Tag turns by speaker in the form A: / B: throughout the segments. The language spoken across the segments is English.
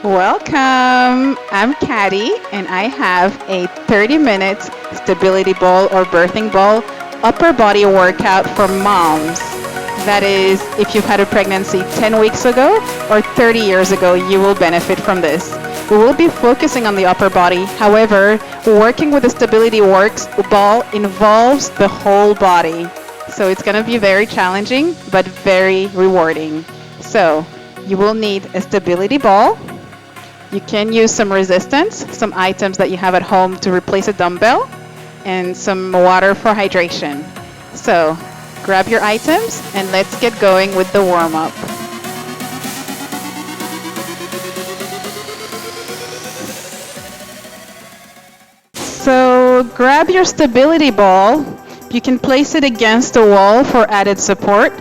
A: Welcome. I'm Caddy, and I have a 30 minutes stability ball or birthing ball upper body workout for moms. That is, if you've had a pregnancy 10 weeks ago or 30 years ago, you will benefit from this. We will be focusing on the upper body. However, working with the stability works ball involves the whole body. So it's going to be very challenging, but very rewarding. So you will need a stability ball. You can use some resistance, some items that you have at home to replace a dumbbell, and some water for hydration. So grab your items and let's get going with the warm up. So grab your stability ball. You can place it against the wall for added support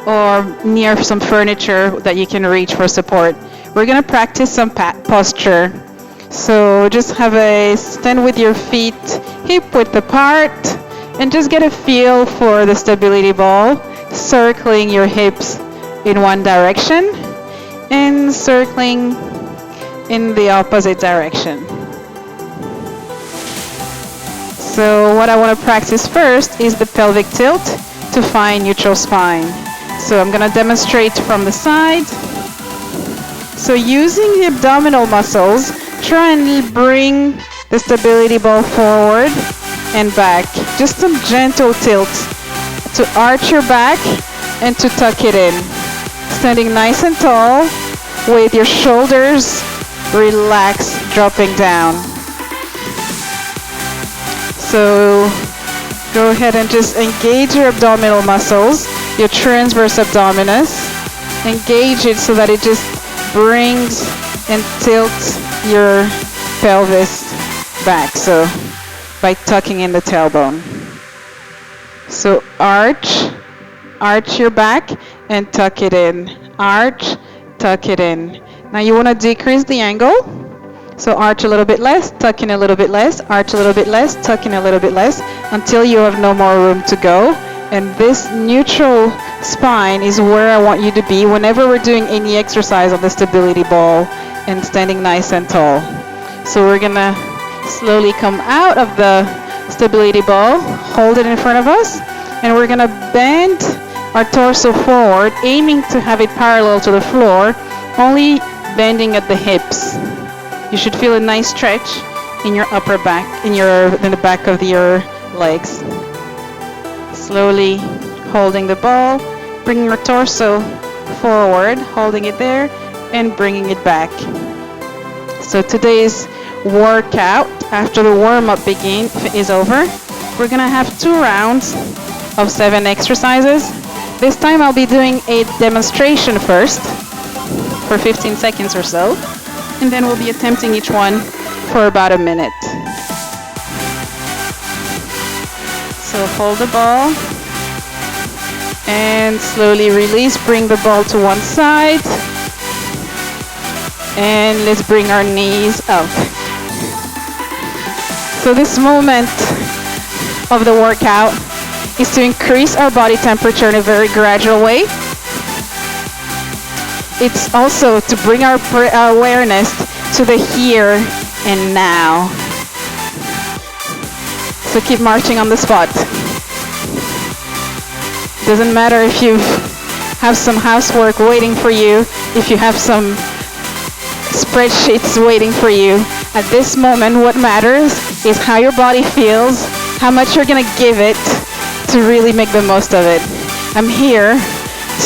A: or near some furniture that you can reach for support. We're going to practice some posture. So just have a stand with your feet hip width apart and just get a feel for the stability ball, circling your hips in one direction and circling in the opposite direction. So what I want to practice first is the pelvic tilt to find neutral spine. So I'm going to demonstrate from the side. So using the abdominal muscles, try and bring the stability ball forward and back. Just some gentle tilts to arch your back and to tuck it in. Standing nice and tall with your shoulders relaxed, dropping down. So go ahead and just engage your abdominal muscles, your transverse abdominis. Engage it so that it just brings and tilts your pelvis back, so by tucking in the tailbone. So arch your back and tuck it in. Arch, tuck it in. Now you want to decrease the angle. So arch a little bit less, tuck in a little bit less, arch a little bit less, tuck in a little bit less, until you have no more room to go. And this neutral spine is where I want you to be whenever we're doing any exercise on the stability ball and standing nice and tall. So we're gonna slowly come out of the stability ball, hold it in front of us, and we're gonna bend our torso forward, aiming to have it parallel to the floor, only bending at the hips. You should feel a nice stretch in your upper back, in the back of your legs. Slowly holding the ball, bringing your torso forward, holding it there, and bringing it back. So today's workout, after the warm-up is over, we're gonna have 2 rounds of 7 exercises. This time I'll be doing a demonstration first for 15 seconds or so, and then we'll be attempting each one for about a minute. So hold the ball and slowly release. Bring the ball to one side and let's bring our knees up. So this moment of the workout is to increase our body temperature in a very gradual way. It's also to bring our awareness to the here and now. So keep marching on the spot. Doesn't matter if you have some housework waiting for you, if you have some spreadsheets waiting for you. At this moment, what matters is how your body feels, how much you're gonna give it to really make the most of it. I'm here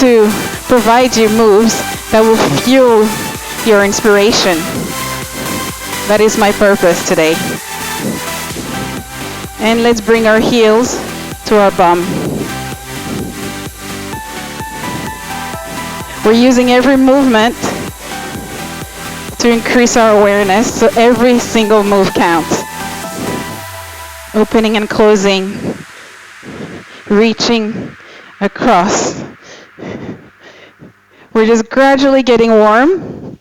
A: to provide you moves that will fuel your inspiration. That is my purpose today. And let's bring our heels to our bum. We're using every movement to increase our awareness, so every single move counts. Opening and closing, reaching across. We're just gradually getting warm.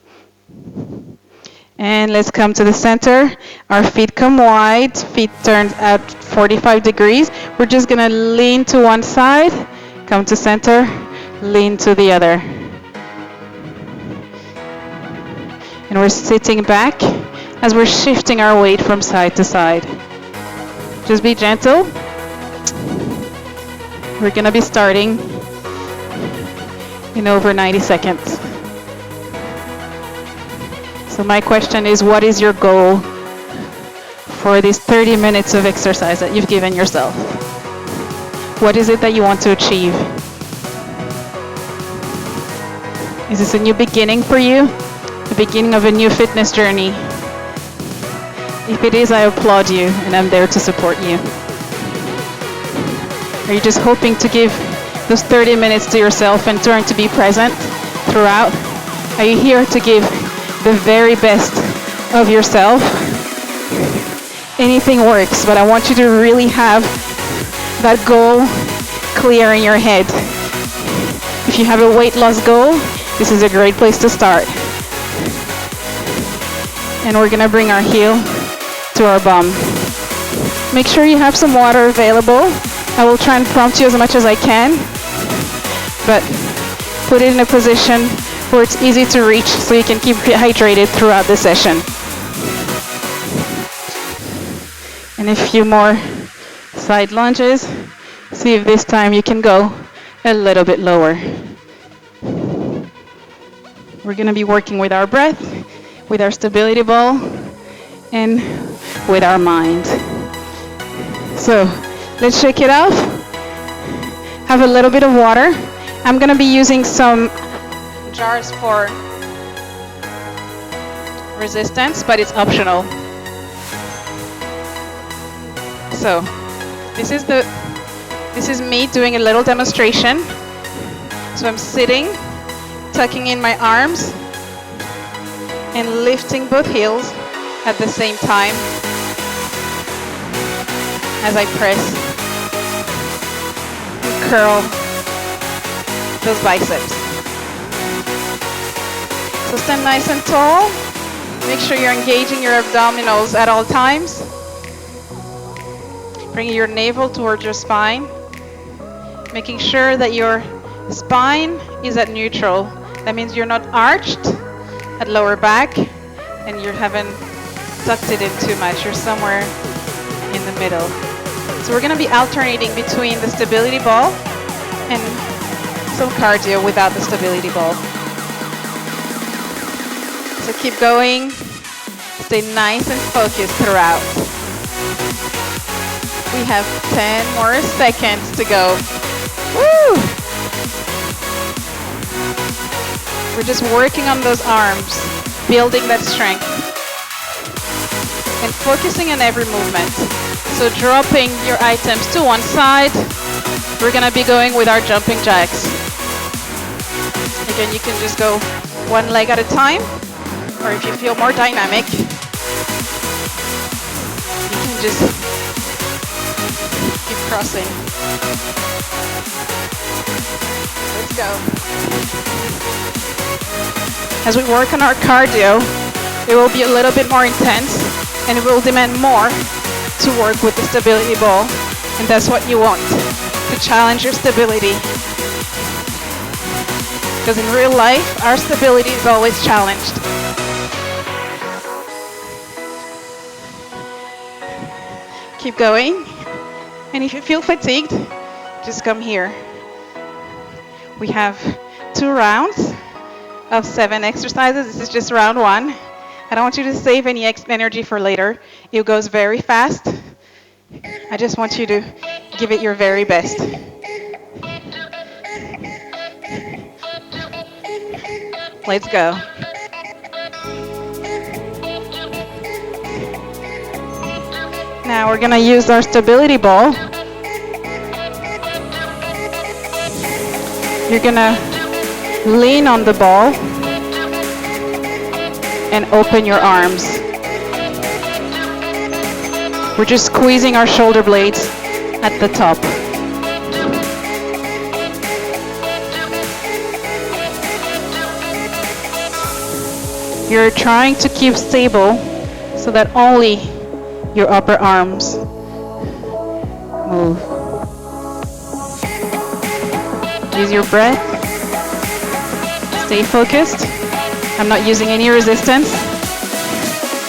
A: And let's come to the center. Our feet come wide, feet turned at 45 degrees. We're just gonna lean to one side, come to center, lean to the other. And we're sitting back as we're shifting our weight from side to side. Just be gentle. We're gonna be starting in over 90 seconds. So my question is, what is your goal for these 30 minutes of exercise that you've given yourself? What is it that you want to achieve? Is this a new beginning for you? The beginning of a new fitness journey? If it is, I applaud you and I'm there to support you. Are you just hoping to give those 30 minutes to yourself and learn to be present throughout? Are you here to give the very best of yourself? Anything works, but I want you to really have that goal clear in your head. If you have a weight loss goal, this is a great place to start. And we're gonna bring our heel to our bum. Make sure you have some water available. I will try and prompt you as much as I can, but put it in a position where it's easy to reach so you can keep hydrated throughout the session. And a few more side lunges. See if this time you can go a little bit lower. We're going to be working with our breath, with our stability ball, and with our mind. So let's shake it off. Have a little bit of water. I'm going to be using some jars for resistance, but it's optional. So this is me doing a little demonstration. So I'm sitting, tucking in my arms, and lifting both heels at the same time as I press and curl those biceps. So stand nice and tall. Make sure you're engaging your abdominals at all times. Bringing your navel towards your spine. Making sure that your spine is at neutral. That means you're not arched at lower back and you haven't tucked it in too much. You're somewhere in the middle. So we're going to be alternating between the stability ball and some cardio without the stability ball. So keep going. Stay nice and focused throughout. We have 10 more seconds to go. Woo! We're just working on those arms, building that strength, and focusing on every movement. So dropping your items to one side. We're gonna be going with our jumping jacks. Again, you can just go one leg at a time, or if you feel more dynamic, you can just keep crossing. Let's go. As we work on our cardio, it will be a little bit more intense and it will demand more to work with the stability ball. And that's what you want, to challenge your stability. Because in real life, our stability is always challenged. Keep going. And if you feel fatigued, just come here. We have 2 rounds of 7 exercises. This is just round 1. I don't want you to save any energy for later. It goes very fast. I just want you to give it your very best. Let's go. Now we're going to use our stability ball. You're going to lean on the ball and open your arms. We're just squeezing our shoulder blades at the top. You're trying to keep stable so that only your upper arms move. Use your breath. Stay focused. I'm not using any resistance.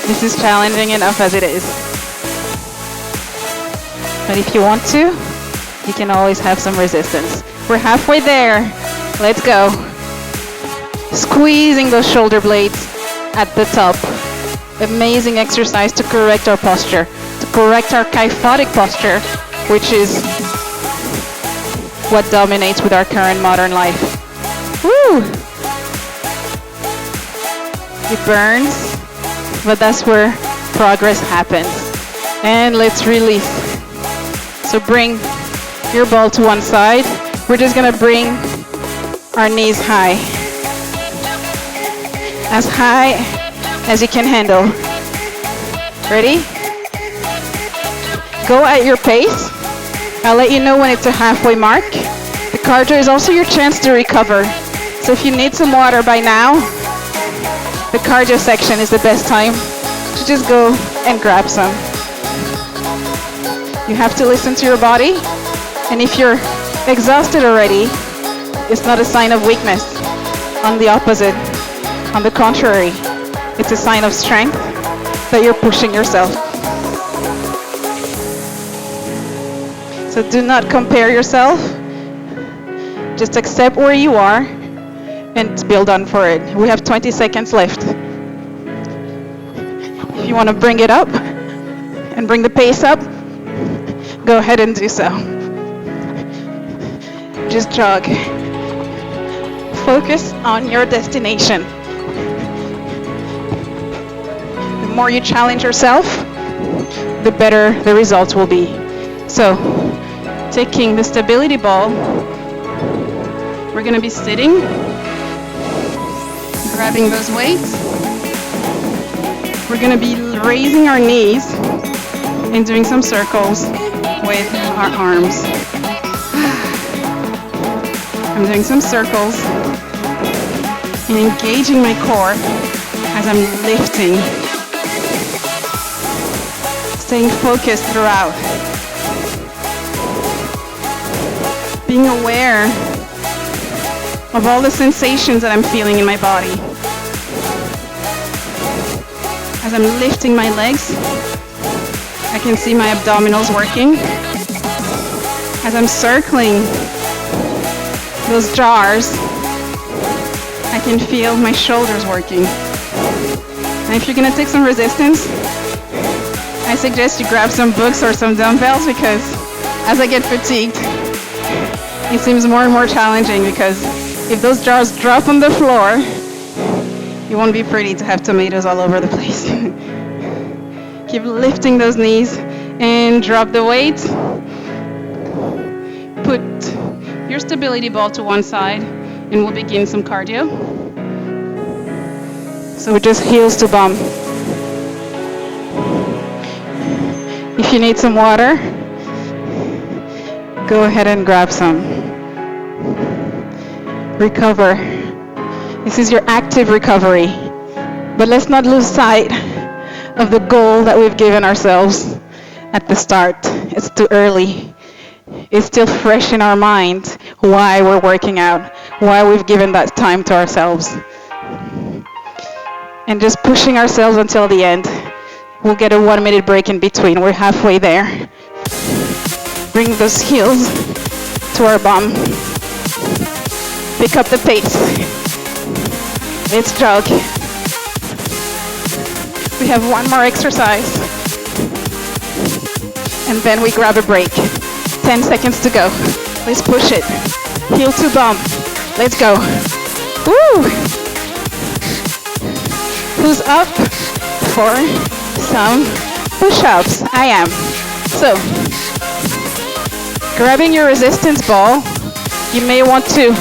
A: This is challenging enough as it is. But if you want to, you can always have some resistance. We're halfway there. Let's go. Squeezing those shoulder blades at the top. Amazing exercise to correct our posture, to correct our kyphotic posture, which is what dominates with our current modern life. Woo! It burns, but that's where progress happens. And let's release. So bring your ball to one side. We're just gonna bring our knees high. As high as you can handle. Ready? Go at your pace. I'll let you know when it's a halfway mark. The cardio is also your chance to recover. So if you need some water by now, the cardio section is the best time to just go and grab some. You have to listen to your body, and if you're exhausted already, it's not a sign of weakness. On the opposite, on the contrary, it's a sign of strength that you're pushing yourself. So do not compare yourself. Just accept where you are and build on for it. We have 20 seconds left. If you want to bring it up and bring the pace up, go ahead and do so. Just jog. Focus on your destination. The more you challenge yourself, the better the results will be. So, taking the stability ball, we're going to be sitting, grabbing those weights. We're going to be raising our knees and doing some circles with our arms. I'm doing some circles and engaging my core as I'm lifting. Staying focused throughout. Being aware of all the sensations that I'm feeling in my body. As I'm lifting my legs, I can see my abdominals working. As I'm circling those jars, I can feel my shoulders working. And if you're gonna take some resistance, I suggest you grab some books or some dumbbells, because as I get fatigued, it seems more and more challenging, because if those jars drop on the floor, it won't be pretty to have tomatoes all over the place. Keep lifting those knees and drop the weight. Put your stability ball to one side and we'll begin some cardio. So just heels to bum. If you need some water, go ahead and grab some. Recover. This is your active recovery. But let's not lose sight of the goal that we've given ourselves at the start. It's too early. It's still fresh in our mind why we're working out, why we've given that time to ourselves. And just pushing ourselves until the end. We'll get a 1-minute break in between. We're halfway there. Bring those heels to our bum. Pick up the pace. Let's jog. We have one more exercise. And then we grab a break. 10 seconds to go. Let's push it. Heel to bum. Let's go. Woo! Who's up for some push-ups? I am. So, grabbing your resistance ball, you may want to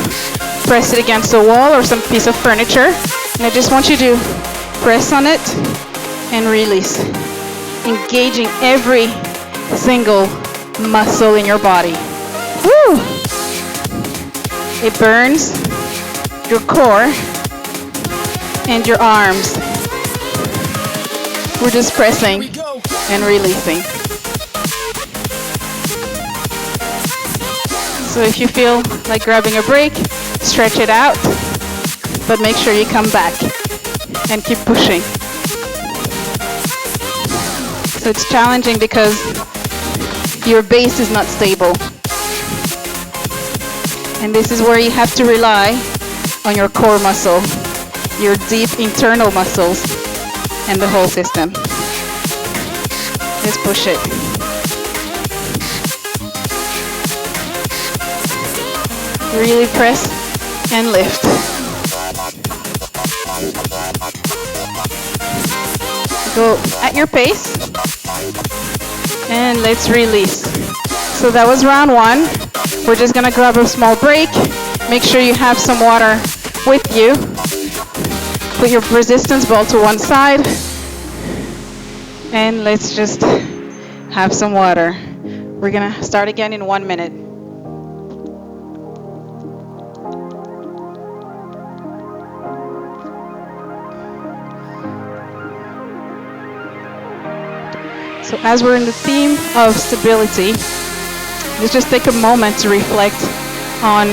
A: press it against a wall or some piece of furniture. And I just want you to press on it and release. Engaging every single muscle in your body. Woo! It burns your core and your arms. We're just pressing and releasing. So if you feel like grabbing a break, stretch it out, but make sure you come back and keep pushing. So it's challenging because your base is not stable. And this is where you have to rely on your core muscle, your deep internal muscles, and the whole system. Let's push it. Really press and lift. Go at your pace. And let's release. So that was round 1. We're just gonna grab a small break. Make sure you have some water with you. Put your resistance ball to one side. And let's just have some water. We're gonna start again in 1 minute. So as we're in the theme of stability, let's just take a moment to reflect on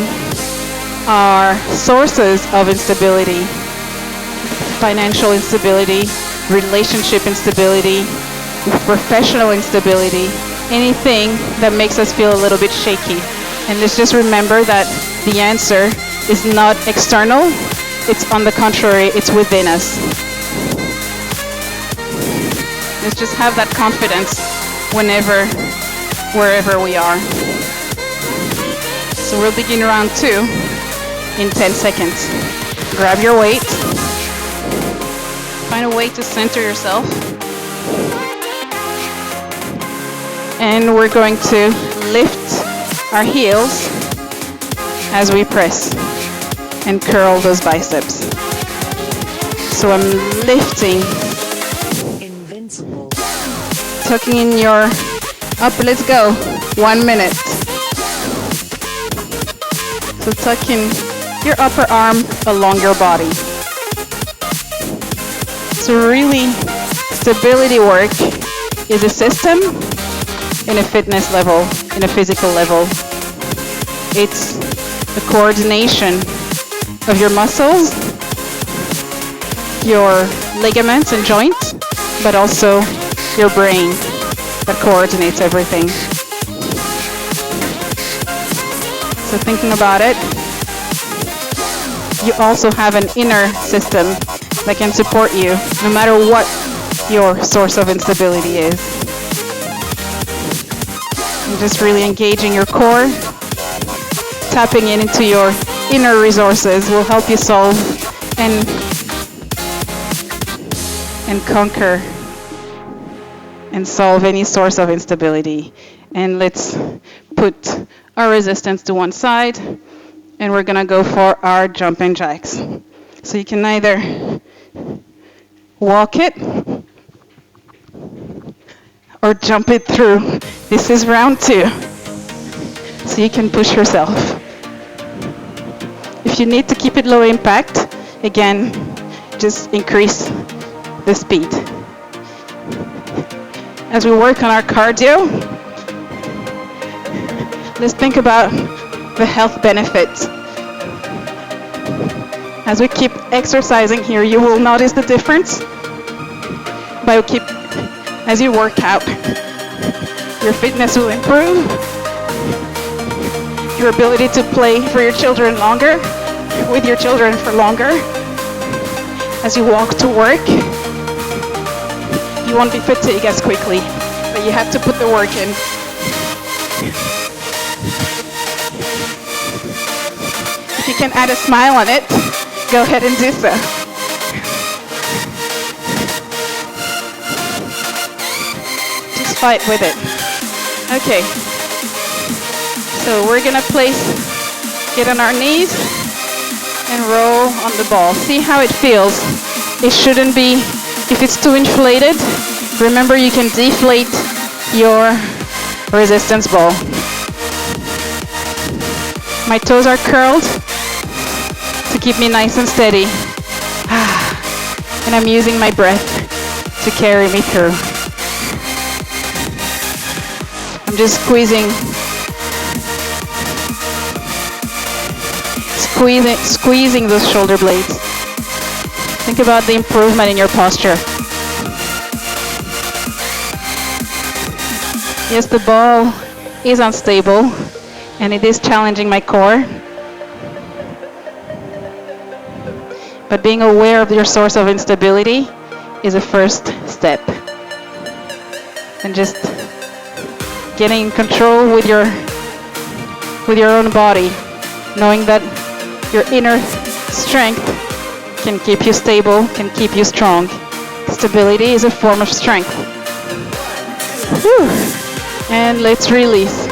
A: our sources of instability. Financial instability, relationship instability, professional instability, anything that makes us feel a little bit shaky. And let's just remember that the answer is not external, it's on the contrary, it's within us. Let's just have that confidence whenever, wherever we are. So we'll begin round 2 in 10 seconds. Grab your weight. Find a way to center yourself. And we're going to lift our heels as we press and curl those biceps. So I'm lifting. Tucking in your let's go. 1 minute. So tuck in your upper arm along your body. So really, stability work is a system in a fitness level, in a physical level. It's the coordination of your muscles, your ligaments and joints, but also your brain that coordinates everything. So thinking about it, you also have an inner system that can support you no matter what your source of instability is. And just really engaging your core, tapping into your inner resources will help you solve and conquer and solve any source of instability. And let's put our resistance to one side, and we're gonna go for our jumping jacks. So you can either walk it or jump it through. This is round 2, so you can push yourself. If you need to keep it low impact, again, just increase the speed. As we work on our cardio, let's think about the health benefits. As we keep exercising here, you will notice the difference. As you work out, your fitness will improve, your ability to play for your children longer, with your children for longer. As you walk to work, you won't be fatigued as quickly, but you have to put the work in. If you can add a smile on it, go ahead and do so. Just fight with it. Okay. So we're gonna get on our knees and roll on the ball. See how it feels. It shouldn't be, if it's too inflated, remember you can deflate your resistance ball. My toes are curled to keep me nice and steady. And I'm using my breath to carry me through. I'm just squeezing those shoulder blades. Think about the improvement in your posture. Yes, the ball is unstable and it is challenging my core. But being aware of your source of instability is a first step. And just getting in control with your own body, knowing that your inner strength can keep you stable, can keep you strong. Stability is a form of strength. Whew. And let's release.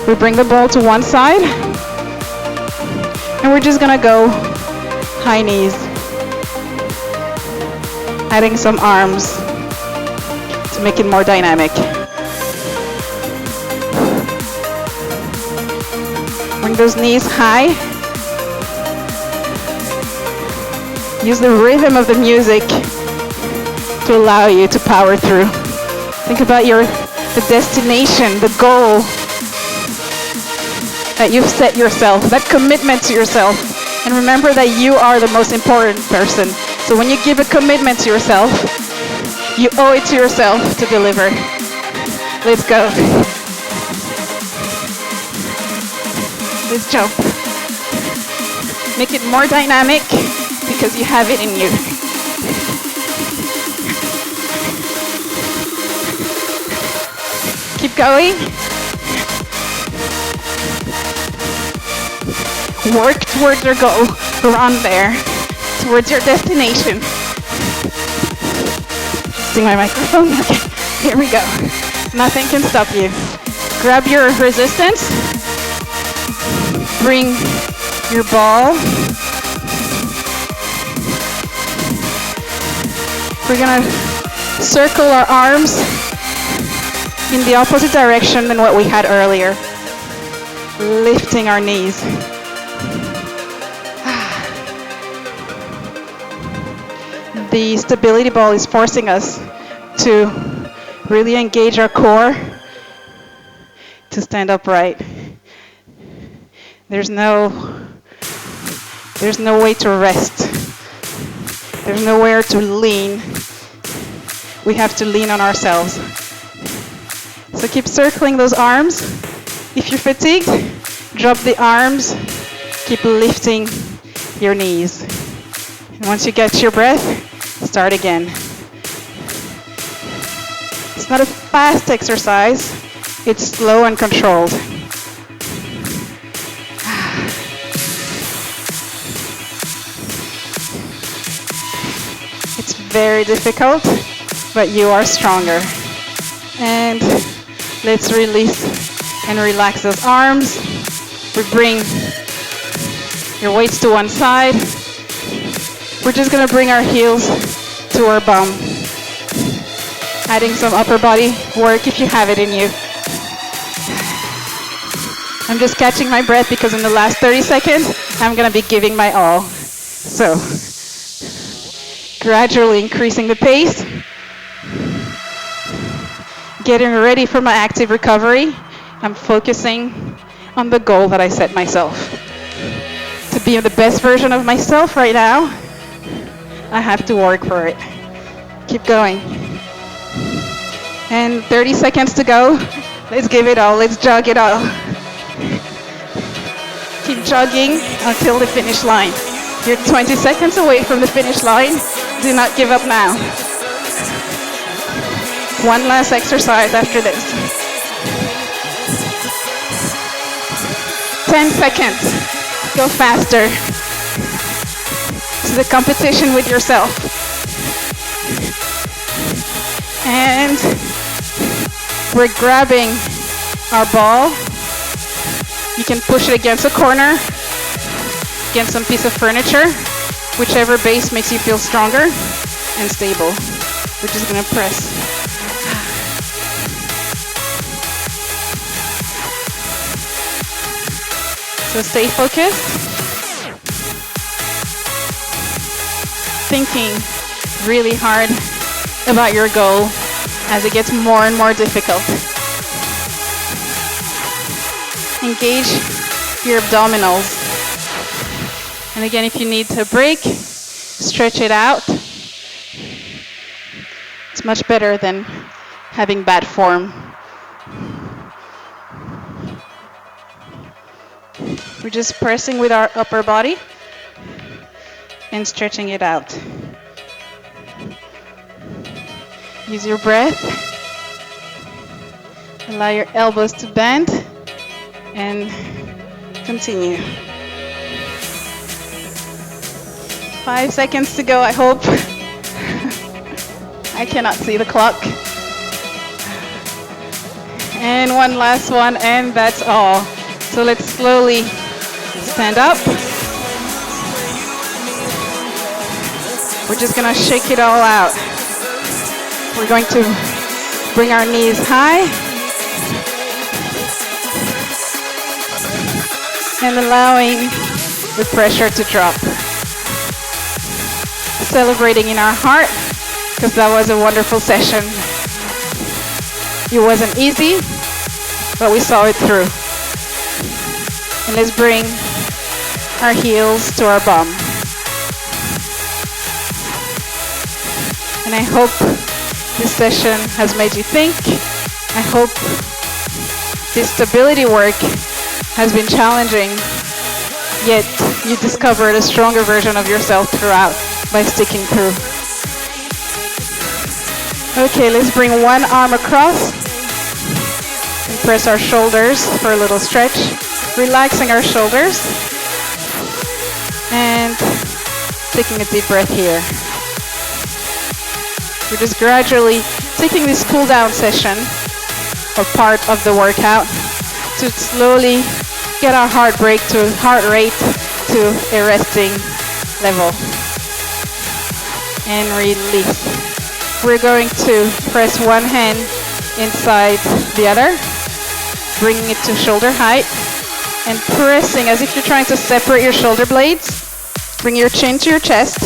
A: We bring the ball to one side and we're just gonna go high knees, adding some arms to make it more dynamic. Bring those knees high. Use the rhythm of the music to allow you to power through. Think about the destination, the goal that you've set yourself, that commitment to yourself. And remember that you are the most important person. So when you give a commitment to yourself, you owe it to yourself to deliver. Let's go. Let's jump. Make it more dynamic because you have it in you. Keep going. Work towards your goal. Run there. Towards your destination. Sing my microphone. Okay, here we go. Nothing can stop you. Grab your resistance. Bring your ball. We're gonna circle our arms in the opposite direction than what we had earlier. Lifting our knees. The stability ball is forcing us to really engage our core to stand upright. There's no way to rest. There's nowhere to lean. We have to lean on ourselves. So keep circling those arms. If you're fatigued, drop the arms. Keep lifting your knees. And once you get your breath, start again. It's not a fast exercise. It's slow and controlled. It's very difficult, but you are stronger. And let's release and relax those arms. We bring your weights to one side. We're just gonna bring our heels to our bum. Adding some upper body work if you have it in you. I'm just catching my breath because in the last 30 seconds, I'm gonna be giving my all. So, gradually increasing the pace. Getting ready for my active recovery. I'm focusing on the goal that I set myself. To be the best version of myself right now, I have to work for it. Keep going. And 30 seconds to go. Let's give it all. Let's jog it all. Keep jogging until the finish line. You're 20 seconds away from the finish line. Do not give up now. One last exercise after this. 10 seconds. Go faster. It's the competition with yourself. And we're grabbing our ball. You can push it against a corner, against some piece of furniture, whichever base makes you feel stronger and stable. We're just gonna press. So stay focused. Thinking really hard about your goal as it gets more and more difficult. Engage your abdominals. And again, if you need to break, stretch it out. It's much better than having bad form. We're just pressing with our upper body and stretching it out. Use your breath. Allow your elbows to bend and continue. 5 seconds to go, I hope. I cannot see the clock. And one last one, and that's all. So let's slowly stand up. We're just gonna shake it all out. We're going to bring our knees high and allowing the pressure to drop. Celebrating in our heart, because that was a wonderful session. It wasn't easy, but we saw it through. And let's bring our heels to our bum. And I hope this session has made you think. I hope this stability work has been challenging, yet you discovered a stronger version of yourself throughout by sticking through. Okay, let's bring one arm across and press our shoulders for a little stretch, relaxing our shoulders and taking a deep breath here. We're just gradually taking this cool down session or part of the workout to slowly get our heart rate to a resting level. And release. We're going to press one hand inside the other, bringing it to shoulder height and pressing as if you're trying to separate your shoulder blades. Bring your chin to your chest.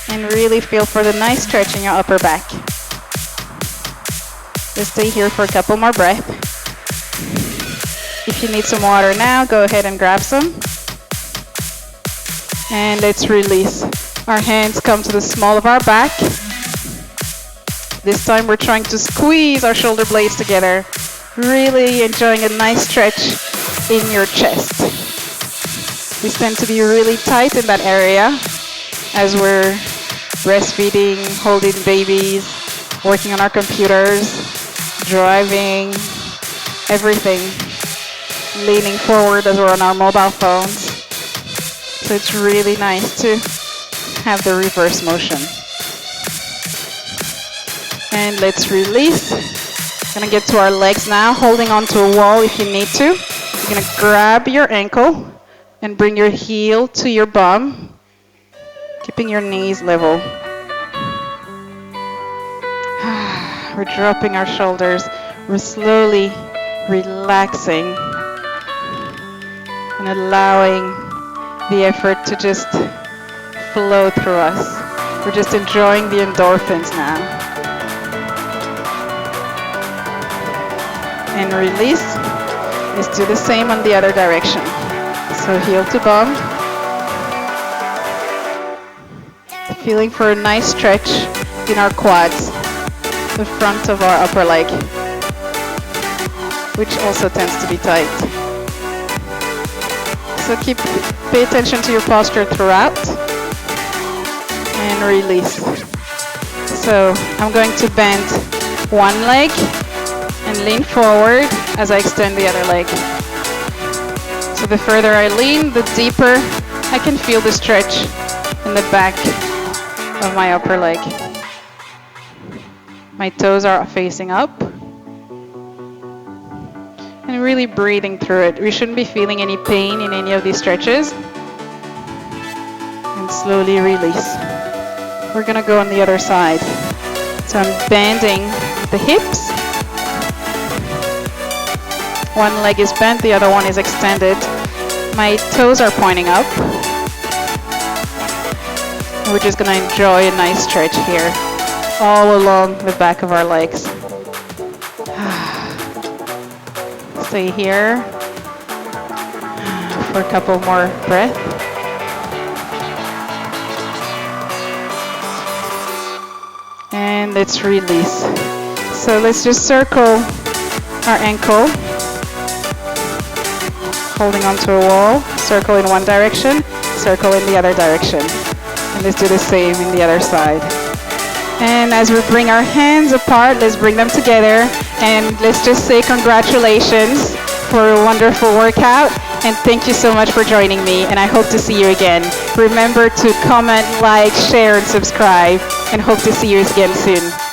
A: And really feel for the nice stretch in your upper back. Just stay here for a couple more breaths. If you need some water now, go ahead and grab some. And let's release. Our hands come to the small of our back. This time we're trying to squeeze our shoulder blades together. Really enjoying a nice stretch in your chest. We tend to be really tight in that area as we're breastfeeding, holding babies, working on our computers, driving, everything. Leaning forward as we're on our mobile phones. So it's really nice to have the reverse motion. And let's release. Gonna get to our legs now, holding onto a wall if you need to. You're gonna grab your ankle and bring your heel to your bum, keeping your knees level. We're dropping our shoulders. We're slowly relaxing and allowing the effort to just flow through us. We're just enjoying the endorphins now. And release. Let's do the same on the other direction. So heel to bum. Feeling for a nice stretch in our quads, the front of our upper leg, which also tends to be tight. So pay attention to your posture throughout and release. So I'm going to bend one leg and lean forward as I extend the other leg. So the further I lean, the deeper I can feel the stretch in the back of my upper leg. My toes are facing up. And really breathing through it. We shouldn't be feeling any pain in any of these stretches. And slowly release. We're gonna go on the other side. So I'm bending the hips. One leg is bent, the other one is extended. My toes are pointing up. We're just gonna enjoy a nice stretch here, all along the back of our legs. Stay here for a couple more breaths. And let's release. So let's just circle our ankle holding onto a wall. Circle in one direction, circle in the other direction. And let's do the same in the other side. And as we bring our hands apart, let's bring them together. And let's just say congratulations for a wonderful workout. And thank you so much for joining me. And I hope to see you again. Remember to comment, like, share, and subscribe. And hope to see you again soon.